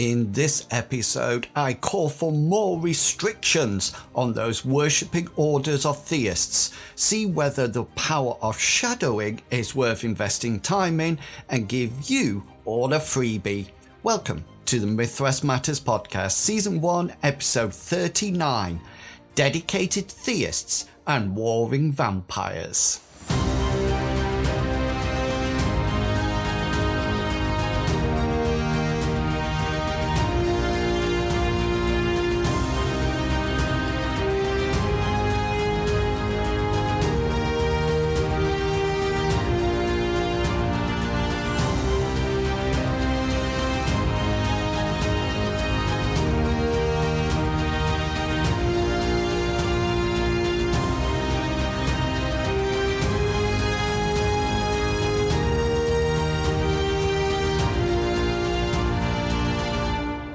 In this episode, I call for more restrictions on those worshipping orders of theists, see whether the power of shadowing is worth investing time in, and give you all a freebie. Welcome to the Mythras Matters podcast, Season 1, Episode 39, Dedicated Theists and Waring Vampires.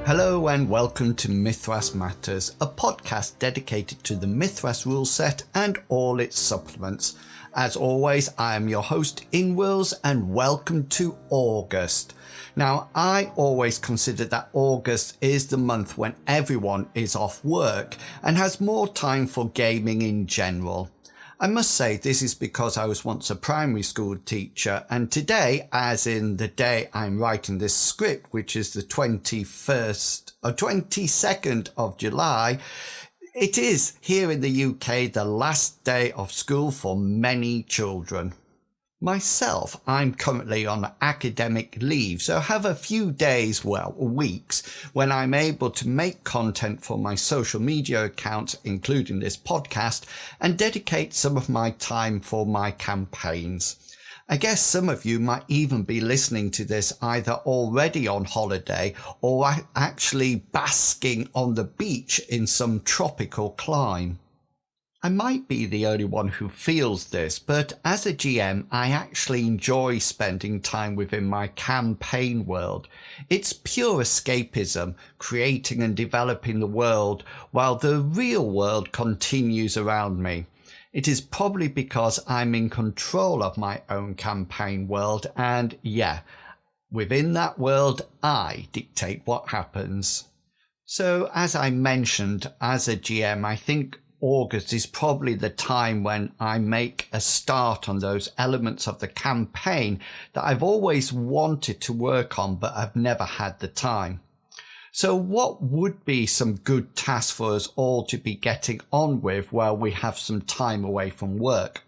Hello and welcome to Mythras Matters, a podcast dedicated to the Mythras rule set and all its supplements. As always, I am your host, Inwils, and welcome to August. Now, I always consider that August is the month when everyone is off work and has more time for gaming in general. I must say this is because I was once a primary school teacher, and today, as in the day I'm writing this script, which is the 22nd of July, it is here in the UK the last day of school for many children. Myself, I'm currently on academic leave, so I have a few days, weeks, when I'm able to make content for my social media accounts, including this podcast, and dedicate some of my time for my campaigns. I guess some of you might even be listening to this either already on holiday or actually basking on the beach in some tropical clime. I might be the only one who feels this, but as a GM, I actually enjoy spending time within my campaign world. It's pure escapism, creating and developing the world while the real world continues around me. It is probably because I'm in control of my own campaign world, and within that world, I dictate what happens. So, as I mentioned, as a GM, I think August is probably the time when I make a start on those elements of the campaign that I've always wanted to work on, but I've never had the time. So what would be some good tasks for us all to be getting on with while we have some time away from work?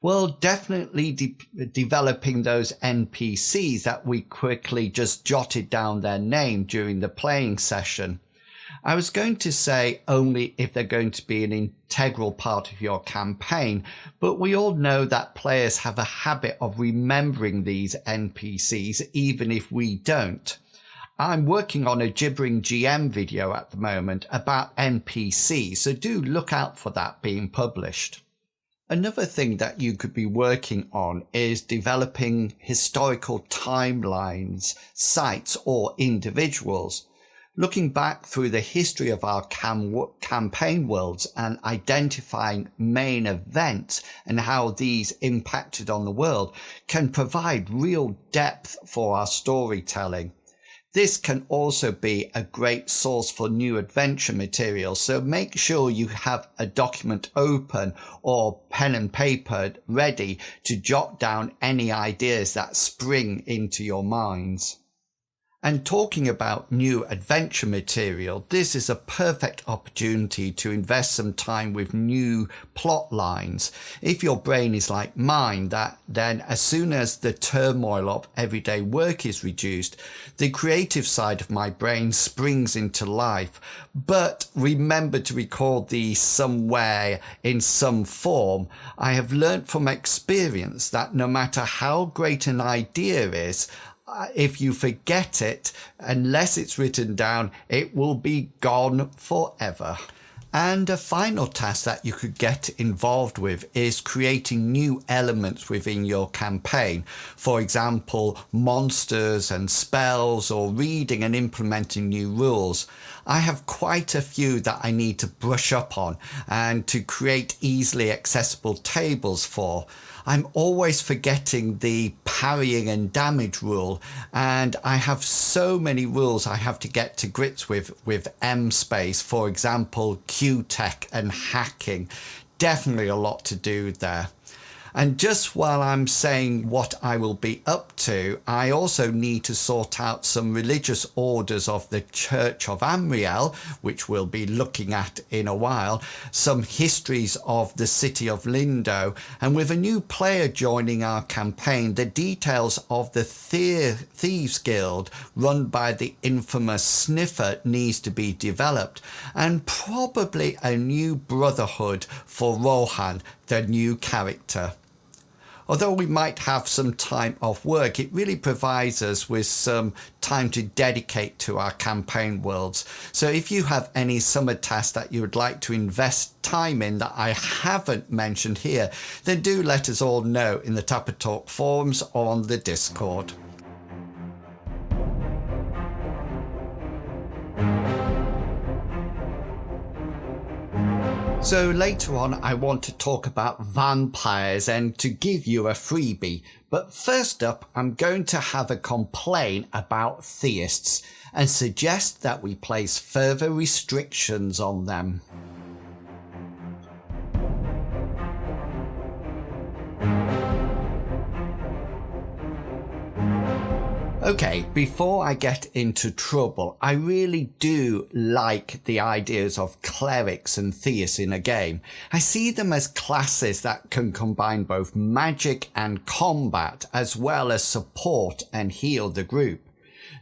Well, definitely developing those NPCs that we quickly just jotted down their name during the playing session. I was going to say only if they're going to be an integral part of your campaign, but we all know that players have a habit of remembering these NPCs even if we don't. I'm working on a gibbering GM video at the moment about NPCs, so do look out for that being published. Another thing that you could be working on is developing historical timelines, sites or individuals. Looking back through the history of our campaign worlds and identifying main events and how these impacted on the world can provide real depth for our storytelling. This can also be a great source for new adventure material, so make sure you have a document open or pen and paper ready to jot down any ideas that spring into your minds. And talking about new adventure material, this is a perfect opportunity to invest some time with new plot lines. If your brain is like mine, then as soon as the turmoil of everyday work is reduced, the creative side of my brain springs into life. But remember to record these somewhere in some form. I have learnt from experience that no matter how great an idea is, if you forget it, unless it's written down, it will be gone forever. And a final task that you could get involved with is creating new elements within your campaign. For example, monsters and spells, or reading and implementing new rules. I have quite a few that I need to brush up on and to create easily accessible tables for. I'm always forgetting the parrying and damage rule, and I have so many rules I have to get to grips with M space, for example, Q-tech and hacking. Definitely a lot to do there. And just while I'm saying what I will be up to, I also need to sort out some religious orders of the Church of Amriel, which we'll be looking at in a while, some histories of the city of Lindo, and with a new player joining our campaign, the details of the Thieves Guild run by the infamous Sniffer needs to be developed, and probably a new brotherhood for Rohan, the new character. Although we might have some time off work, it really provides us with some time to dedicate to our campaign worlds. So if you have any summer tasks that you would like to invest time in that I haven't mentioned here, then do let us all know in the Tapper Talk forums or on the Discord. So later on, I want to talk about vampires and to give you a freebie. But first up, I'm going to have a complaint about theists and suggest that we place further restrictions on them. Okay, before I get into trouble, I really do like the ideas of clerics and theists in a game. I see them as classes that can combine both magic and combat, as well as support and heal the group.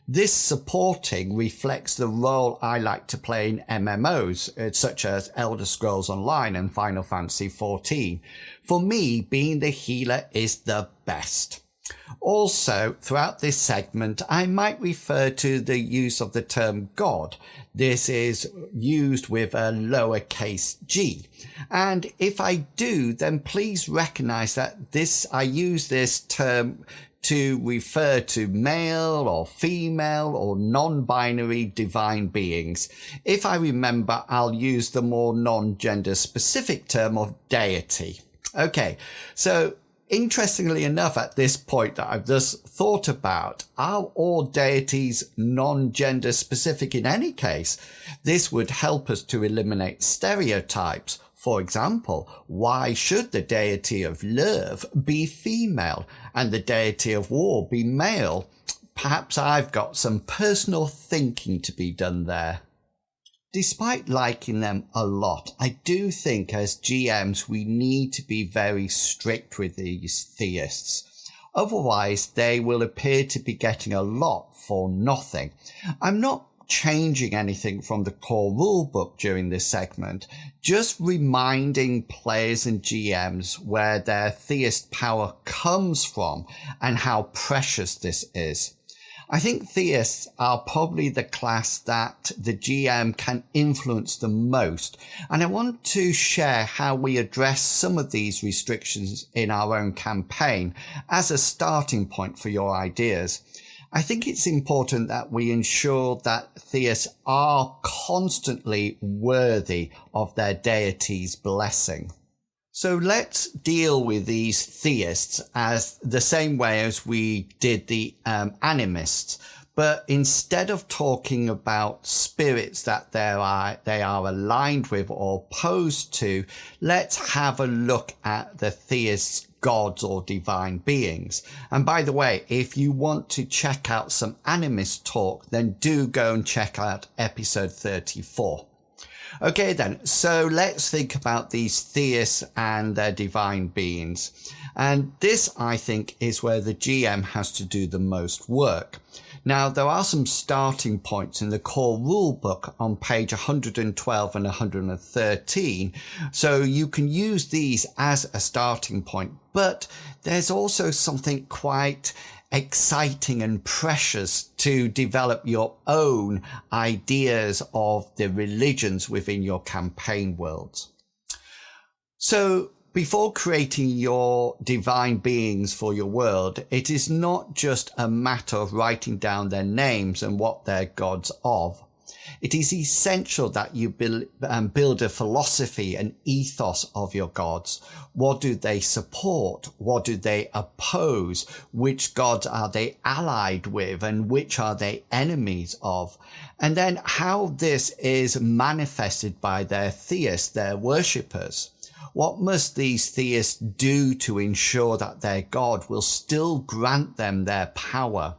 This supporting reflects the role I like to play in MMOs, such as Elder Scrolls Online and Final Fantasy XIV. For me, being the healer is the best. Also, throughout this segment, I might refer to the use of the term God. This is used with a lowercase g. And if I do, then please recognize that I use this term to refer to male or female or non-binary divine beings. If I remember, I'll use the more non-gender specific term of deity. Okay, so interestingly enough, at this point that I've just thought about, are all deities non-gender specific in any case? This would help us to eliminate stereotypes. For example, why should the deity of love be female and the deity of war be male? Perhaps I've got some personal thinking to be done there. Despite liking them a lot, I do think as GMs we need to be very strict with these theists. Otherwise, they will appear to be getting a lot for nothing. I'm not changing anything from the core rulebook during this segment, just reminding players and GMs where their theist power comes from and how precious this is. I think theists are probably the class that the GM can influence the most, and I want to share how we address some of these restrictions in our own campaign as a starting point for your ideas. I think it's important that we ensure that theists are constantly worthy of their deity's blessing. So let's deal with these theists as the same way as we did the animists. But instead of talking about spirits that they are aligned with or opposed to, let's have a look at the theists' gods or divine beings. And by the way, if you want to check out some animist talk, then do go and check out episode 34. Okay then, so let's think about these theists and their divine beings. And this, I think, is where the GM has to do the most work. Now, there are some starting points in the core rulebook on page 112 and 113, so you can use these as a starting point, but there's also something quite exciting and precious to develop your own ideas of the religions within your campaign worlds. So before creating your divine beings for your world, it is not just a matter of writing down their names and what they're gods of. It is essential that you build a philosophy and ethos of your gods. What do they support? What do they oppose? Which gods are they allied with and which are they enemies of? And then how this is manifested by their theists, their worshippers. What must these theists do to ensure that their God will still grant them their power?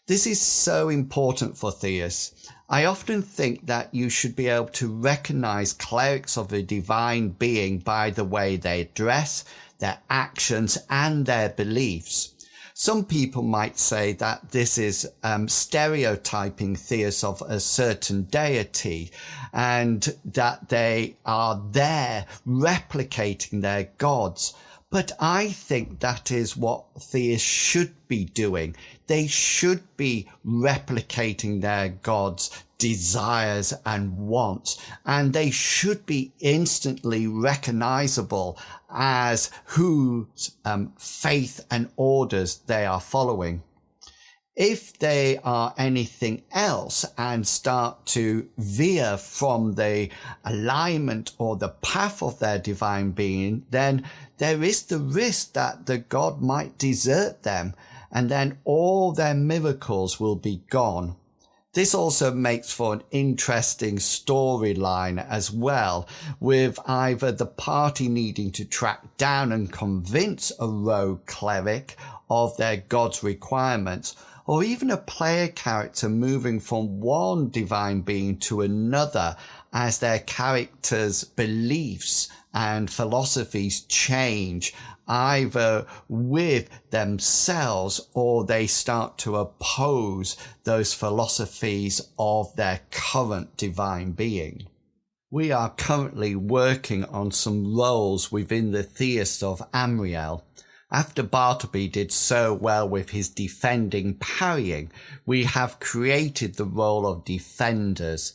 This is so important for theists. I often think that you should be able to recognize clerics of a divine being by the way they dress, their actions, and their beliefs. Some people might say that this is stereotyping theists of a certain deity and that they are there replicating their gods. But I think that is what theists should be doing. They should be replicating their gods' desires and wants, and they should be instantly recognizable as whose faith and orders they are following. If they are anything else and start to veer from the alignment or the path of their divine being, then there is the risk that the god might desert them, and then all their miracles will be gone. This also makes for an interesting storyline as well, with either the party needing to track down and convince a rogue cleric of their god's requirements, or even a player character moving from one divine being to another as their character's beliefs and philosophies change, either with themselves or they start to oppose those philosophies of their current divine being. We are currently working on some roles within the Theists of Amriel. After Bartleby did so well with his defending parrying, we have created the role of defenders.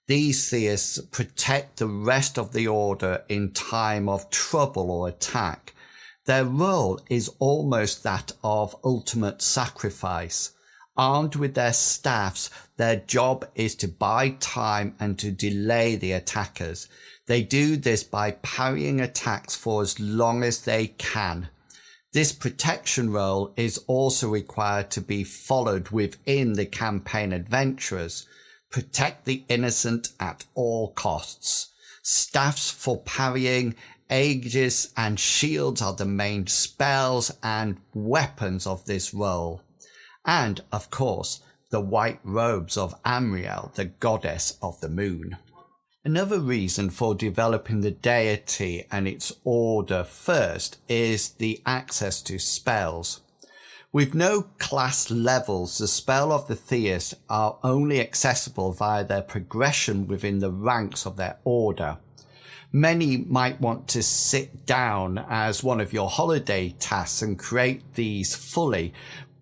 These theists protect the rest of the order in time of trouble or attack. Their role is almost that of ultimate sacrifice. Armed with their staffs, their job is to buy time and to delay the attackers. They do this by parrying attacks for as long as they can. This protection role is also required to be followed within the campaign adventurers. Protect the innocent at all costs. Staffs for parrying, aegis and shields are the main spells and weapons of this role. And, of course, the white robes of Amriel, the goddess of the moon. Another reason for developing the deity and its order first is the access to spells. With no class levels, the spells of the theists are only accessible via their progression within the ranks of their order. Many might want to sit down as one of your holiday tasks and create these fully,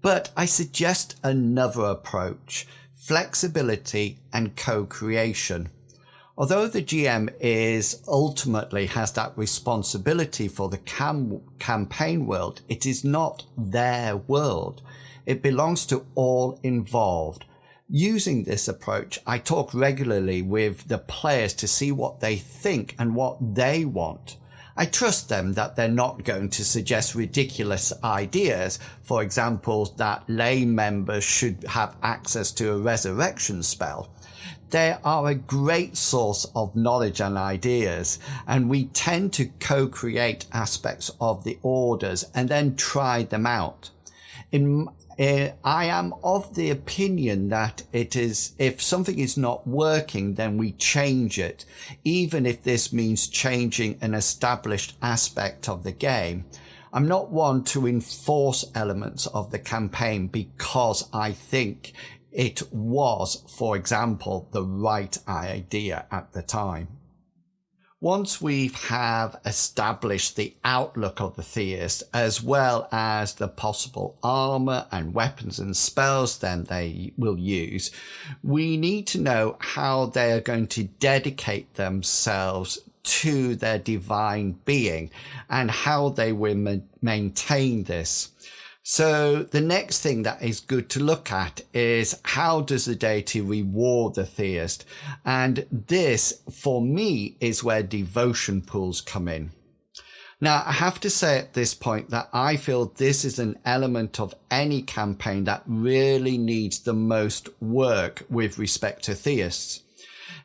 but I suggest another approach: flexibility and co-creation. Although the GM ultimately has that responsibility for the campaign world, it is not their world. It belongs to all involved. Using this approach, I talk regularly with the players to see what they think and what they want. I trust them that they're not going to suggest ridiculous ideas, for example, that lay members should have access to a resurrection spell. They are a great source of knowledge and ideas, and we tend to co-create aspects of the orders and then try them out. I am of the opinion that if something is not working, then we change it, even if this means changing an established aspect of the game. I'm not one to enforce elements of the campaign because I think it was, for example, the right idea at the time. Once we have established the outlook of the theist, as well as the possible armor and weapons and spells then they will use, we need to know how they are going to dedicate themselves to their divine being and how they will maintain this. So the next thing that is good to look at is how does the deity reward the theist? And this, for me, is where devotion pools come in. Now, I have to say at this point that I feel this is an element of any campaign that really needs the most work with respect to theists.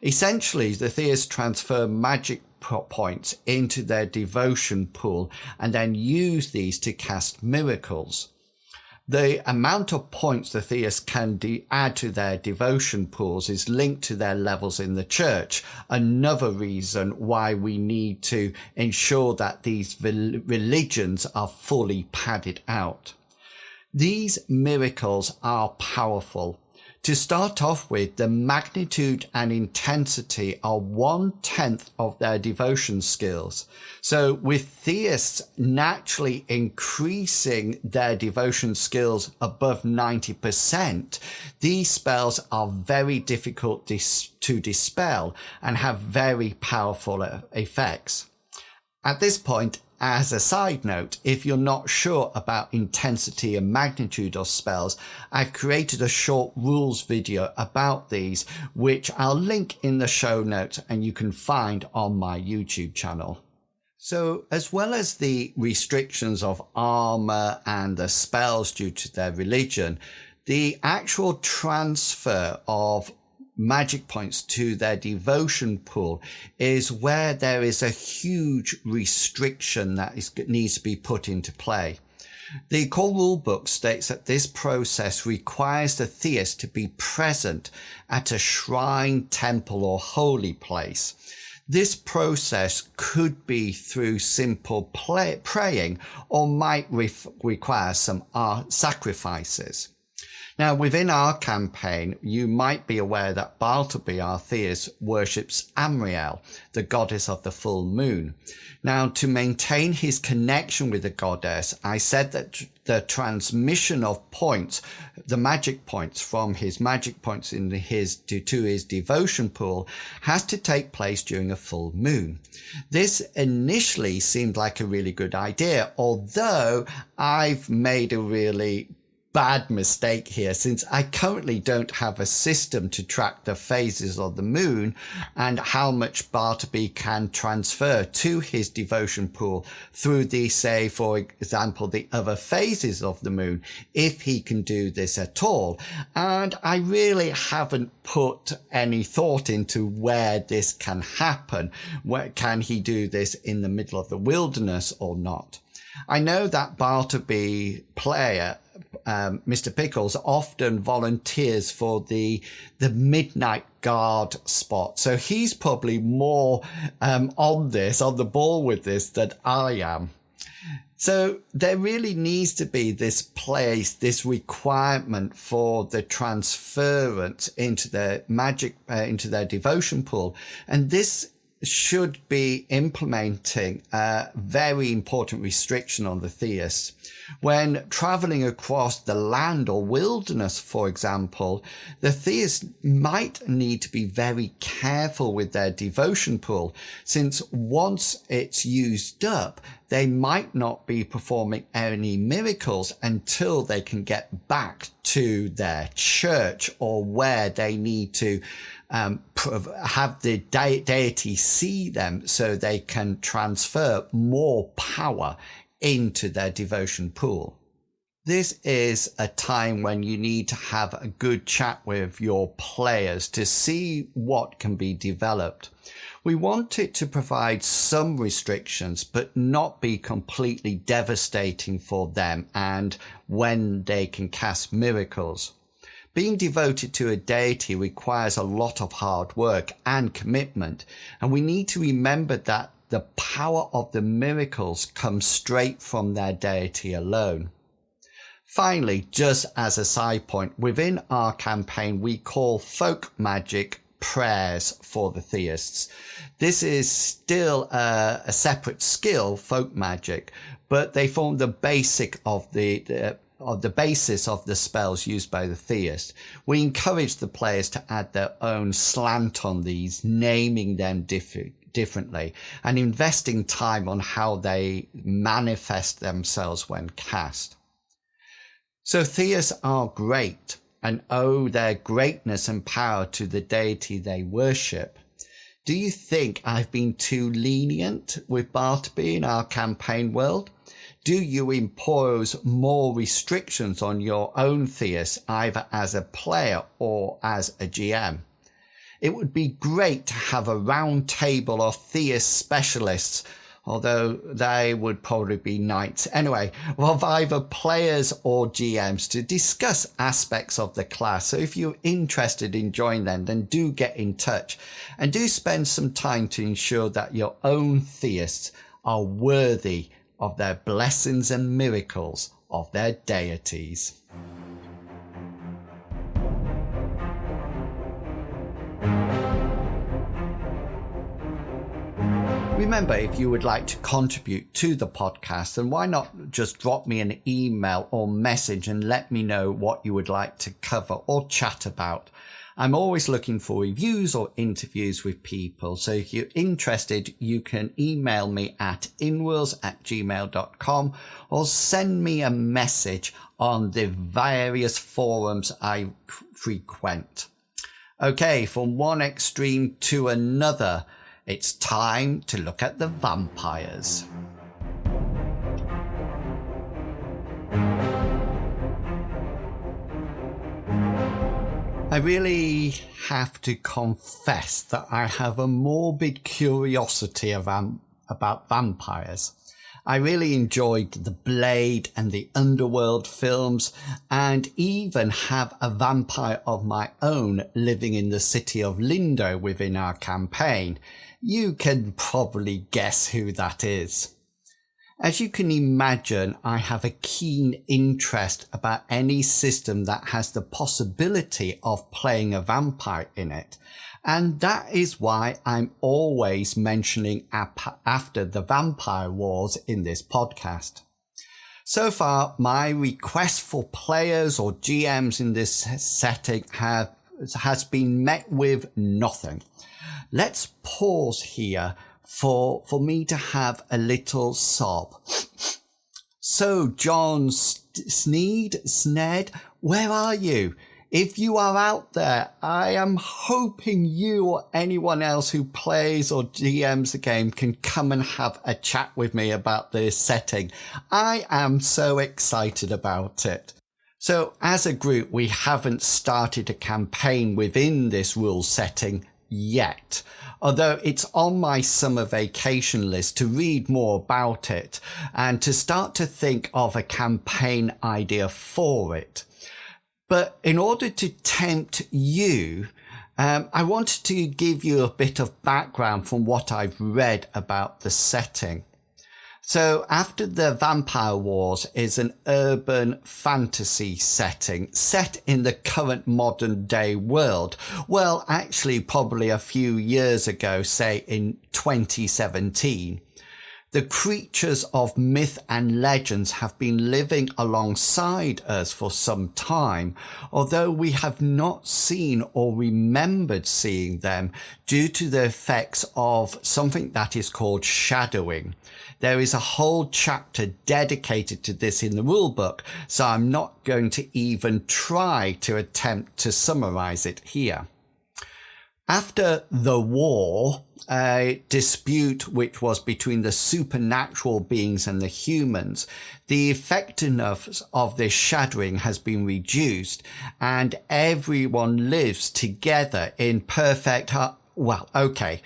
Essentially, the theists transfer magic points into their devotion pool and then use these to cast miracles. The amount of points the theists can add to their devotion pools is linked to their levels in the church. Another reason why we need to ensure that these religions are fully padded out. These miracles are powerful. To start off with, the magnitude and intensity are 1/10 of their devotion skills. So with theists naturally increasing their devotion skills above 90%, these spells are very difficult to dispel and have very powerful effects. At this point, as a side note, if you're not sure about intensity and magnitude of spells, I've created a short rules video about these, which I'll link in the show notes and you can find on my YouTube channel. So as well as the restrictions of armor and the spells due to their religion, the actual transfer of magic points to their devotion pool is where there is a huge restriction that needs to be put into play. The core rulebook states that this process requires the theist to be present at a shrine, temple, or holy place. This process could be through simple praying or might require some sacrifices. Now, within our campaign, you might be aware that Bartleby, our theist, worships Amriel, the goddess of the full moon. Now, to maintain his connection with the goddess, I said that the transmission of points, the magic points from his magic points to his devotion pool, has to take place during a full moon. This initially seemed like a really good idea, although I've made a really bad mistake here, since I currently don't have a system to track the phases of the moon and how much Bartleby can transfer to his devotion pool through the, say, for example, the other phases of the moon, if he can do this at all. And I really haven't put any thought into where this can happen. Where can he do this in the middle of the wilderness or not? I know that Bartleby player, Mr. Pickles, often volunteers for the midnight guard spot. So he's probably more on the ball with this than I am. So there really needs to be this requirement for the transference into their into their devotion pool. And this should be implementing a very important restriction on the theists. When traveling across the land or wilderness, for example, the theists might need to be very careful with their devotion pool, since once it's used up, they might not be performing any miracles until they can get back to their church or where they need to have the deity see them so they can transfer more power into their devotion pool. This is a time when you need to have a good chat with your players to see what can be developed. We want it to provide some restrictions, but not be completely devastating for them and when they can cast miracles. Being devoted to a deity requires a lot of hard work and commitment, and we need to remember that the power of the miracles comes straight from their deity alone. Finally, just as a side point, within our campaign we call folk magic prayers for the theists. This is still a separate skill, folk magic, but they form the basic of the basis of the spells used by the theist. We encourage the players to add their own slant on these, naming them differently and investing time on how they manifest themselves when cast. So theists are great and owe their greatness and power to the deity they worship. Do you think I've been too lenient with Bartleby in our campaign world? Do you impose more restrictions on your own theists, either as a player or as a GM? It would be great to have a round table of theist specialists, although they would probably be knights anyway, of either players or GMs to discuss aspects of the class. So if you're interested in joining them, then do get in touch and do spend some time to ensure that your own theists are worthy of their blessings and miracles of their deities. Remember, if you would like to contribute to the podcast, then why not just drop me an email or message and let me know what you would like to cover or chat about. I'm always looking for reviews or interviews with people. So if you're interested, you can email me at inwils@gmail.com or send me a message on the various forums I frequent. Okay, from one extreme to another, it's time to look at the vampires. I really have to confess that I have a morbid curiosity about vampires. I really enjoyed the Blade and the Underworld films, and even have a vampire of my own living in the city of Lindo within our campaign. You can probably guess who that is. As you can imagine, I have a keen interest about any system that has the possibility of playing a vampire in it. And that is why I'm always mentioning After the Vampire Wars in this podcast. So far, my request for players or GMs in this setting has been met with nothing. Let's pause here for me to have a little sob. So, John Sned, where are you? If you are out there, I am hoping you or anyone else who plays or GMs the game can come and have a chat with me about this setting. I am so excited about it. So, as a group, we haven't started a campaign within this rule setting yet, although it's on my summer vacation list to read more about it and to start to think of a campaign idea for it. But in order to tempt you, I wanted to give you a bit of background from what I've read about the setting. So After the Vampire Wars is an urban fantasy setting set in the current modern day world. Well, actually probably a few years ago, say in 2017. The creatures of myth and legends have been living alongside us for some time, although we have not seen or remembered seeing them due to the effects of something that is called shadowing. There is a whole chapter dedicated to this in the rulebook, so I'm not going to even try to attempt to summarize it here. After the war, a dispute which was between the supernatural beings and the humans, the effectiveness of this shadowing has been reduced and everyone lives together in perfect well, okay,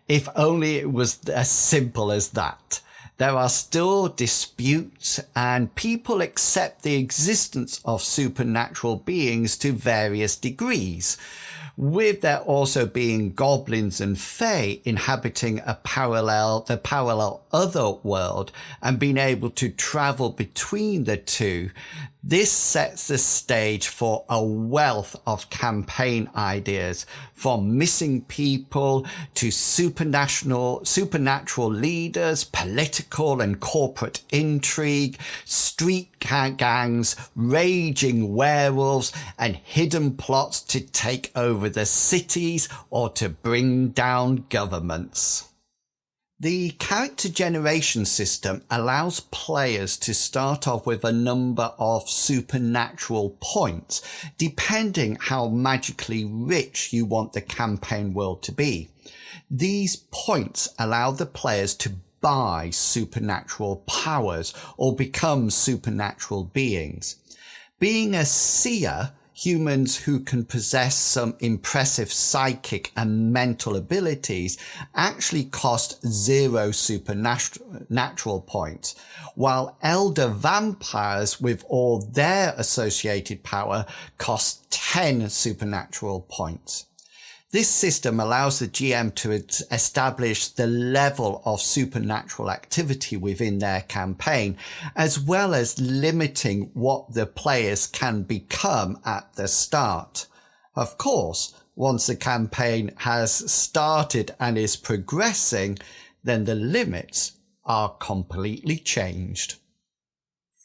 if only it was as simple as that. There are still disputes and people accept the existence of supernatural beings to various degrees, with there also being goblins and fae inhabiting the parallel other world and being able to travel between the two. This sets the stage for a wealth of campaign ideas, from missing people to supernatural leaders, political and corporate intrigue, street gangs, raging werewolves, and hidden plots to take over the cities or to bring down governments. The character generation system allows players to start off with a number of supernatural points, depending how magically rich you want the campaign world to be. These points allow the players to buy supernatural powers or become supernatural beings. Being a seer, humans who can possess some impressive psychic and mental abilities actually cost 0 supernatural points, while elder vampires with all their associated power cost 10 supernatural points. This system allows the GM to establish the level of supernatural activity within their campaign, as well as limiting what the players can become at the start. Of course, once the campaign has started and is progressing, then the limits are completely changed.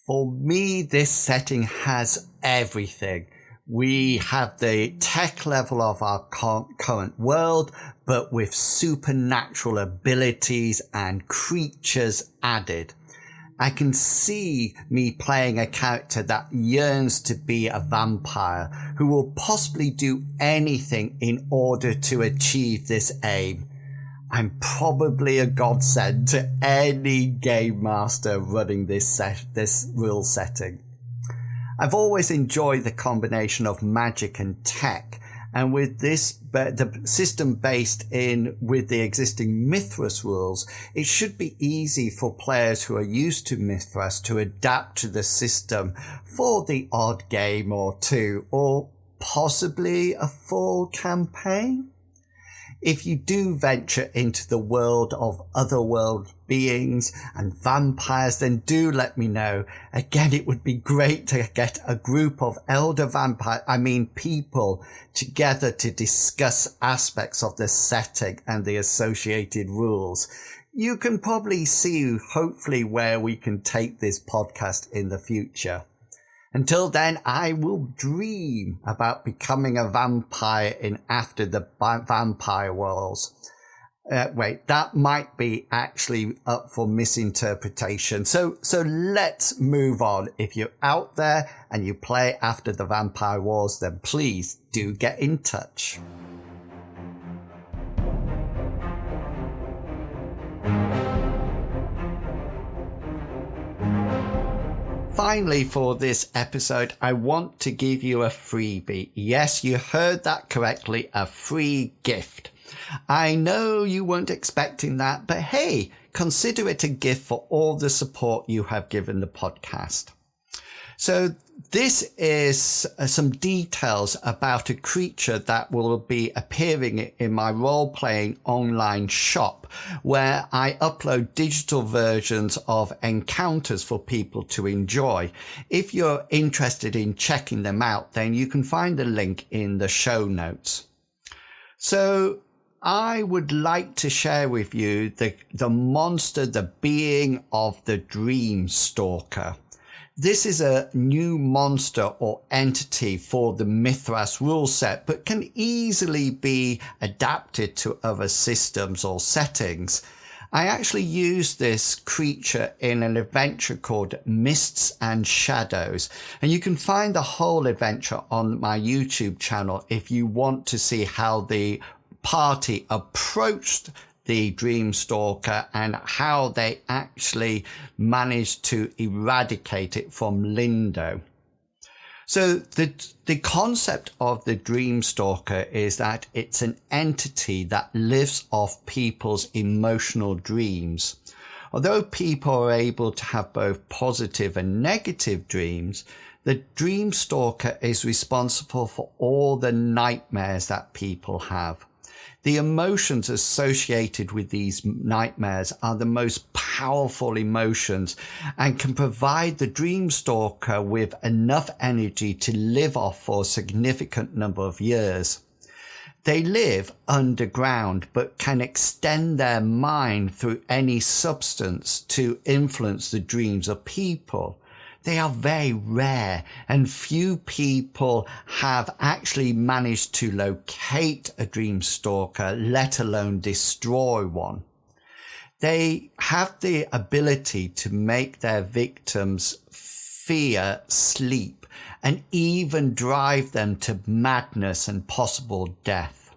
For me, this setting has everything. We have the tech level of our current world, but with supernatural abilities and creatures added. I can see me playing a character that yearns to be a vampire, who will possibly do anything in order to achieve this aim. I'm probably a godsend to any game master running this rule setting. I've always enjoyed the combination of magic and tech, and with this, the system based in with the existing Mythras rules, it should be easy for players who are used to Mythras to adapt to the system for the odd game or two, or possibly a full campaign. If you do venture into the world of otherworld beings and vampires, then do let me know. Again, it would be great to get a group of elder people together to discuss aspects of the setting and the associated rules. You can probably see, hopefully, where we can take this podcast in the future. Until then, I will dream about becoming a vampire in After the Vampire Wars. That might be actually up for misinterpretation. So let's move on. If you're out there and you play After the Vampire Wars, then please do get in touch. Finally, for this episode, I want to give you a freebie. Yes, you heard that correctly, a free gift. I know you weren't expecting that, but hey, consider it a gift for all the support you have given the podcast. So this is some details about a creature that will be appearing in my role-playing online shop, where I upload digital versions of encounters for people to enjoy. If you're interested in checking them out, then you can find the link in the show notes. So I would like to share with you the monster, the being of the Dream Stalker. This is a new monster or entity for the Mythras rule set, but can easily be adapted to other systems or settings. I actually used this creature in an adventure called Mists and Shadows, and you can find the whole adventure on my YouTube channel if you want to see how the party approached the Dream Stalker and how they actually managed to eradicate it from Lindo. So the concept of the Dream Stalker is that it's an entity that lives off people's emotional dreams. Although people are able to have both positive and negative dreams, the Dream Stalker is responsible for all the nightmares that people have. The emotions associated with these nightmares are the most powerful emotions and can provide the Dream Stalker with enough energy to live off for a significant number of years. They live underground but can extend their mind through any substance to influence the dreams of people. They are very rare, and few people have actually managed to locate a Dream Stalker, let alone destroy one. they have the ability to make their victims fear sleep and even drive them to madness and possible death.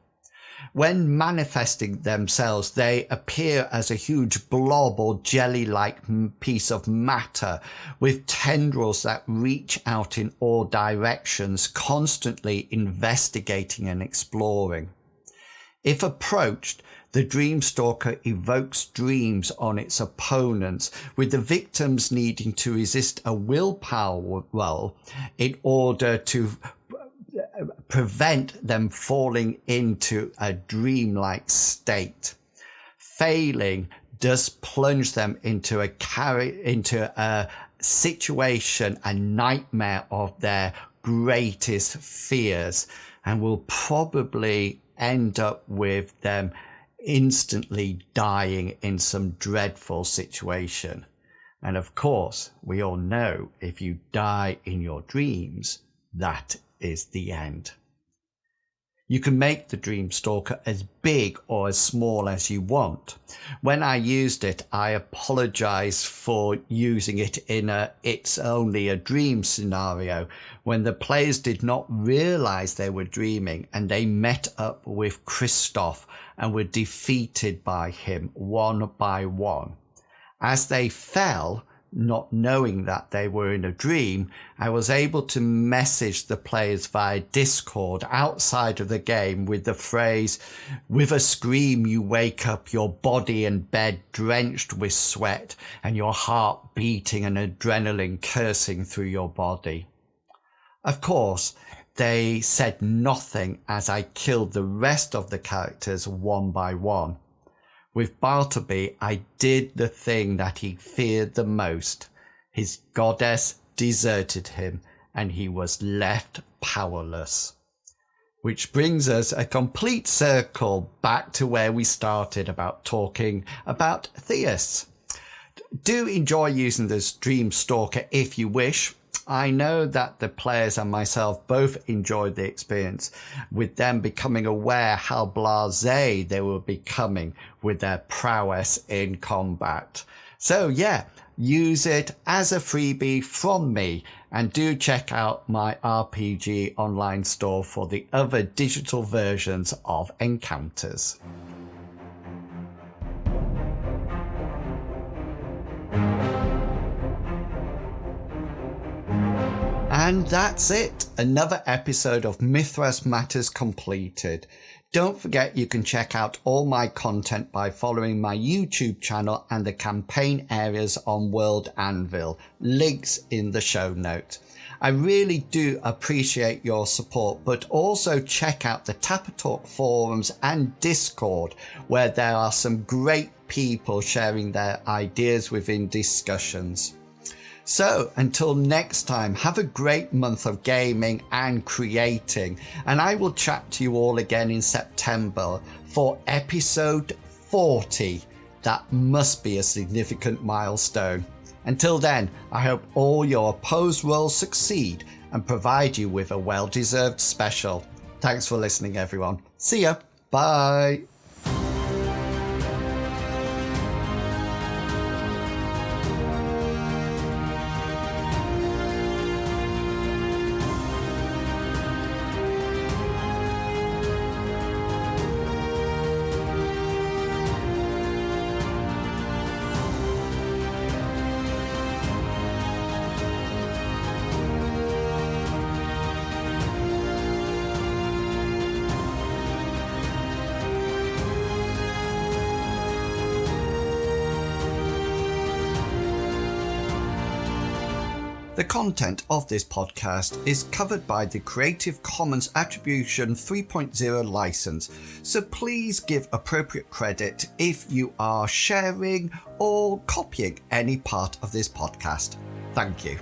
When manifesting themselves, they appear as a huge blob or jelly-like piece of matter with tendrils that reach out in all directions, constantly investigating and exploring. If approached, the Dreamstalker evokes dreams on its opponents, with the victims needing to resist a willpower roll in order to prevent them falling into a dreamlike state. Failing does plunge them into a situation, a nightmare of their greatest fears, and will probably end up with them instantly dying in some dreadful situation. And of course, we all know if you die in your dreams, that is the end. You can make the Dreamstalker as big or as small as you want. When I used it, I apologize for using it in it's only a dream scenario, when the players did not realize they were dreaming and they met up with Christoph and were defeated by him one by one. As they fell, not knowing that they were in a dream, I was able to message the players via Discord outside of the game with the phrase, "With a scream you wake up, your body and bed drenched with sweat and your heart beating and adrenaline coursing through your body." Of course, they said nothing as I killed the rest of the characters one by one. With Bartleby, I did the thing that he feared the most. His goddess deserted him and he was left powerless. Which brings us a complete circle back to where we started about talking about theists. Do enjoy using this Dreamstalker if you wish. I know that the players and myself both enjoyed the experience, with them becoming aware how blasé they were becoming with their prowess in combat. So yeah, use it as a freebie from me, and do check out my RPG online store for the other digital versions of Encounters. And that's it. Another episode of Mythras Matters completed. Don't forget you can check out all my content by following my YouTube channel and the campaign areas on World Anvil. Links in the show notes. I really do appreciate your support, but also check out the Tapper Talk forums and Discord, where there are some great people sharing their ideas within discussions. So until next time, have a great month of gaming and creating, and I will chat to you all again in September for episode 40. That must be a significant milestone. Until then, I hope all your opposed rolls succeed and provide you with a well-deserved special. Thanks for listening, everyone. See ya. Bye. The content of this podcast is covered by the Creative Commons Attribution 3.0 license, so please give appropriate credit if you are sharing or copying any part of this podcast. Thank you.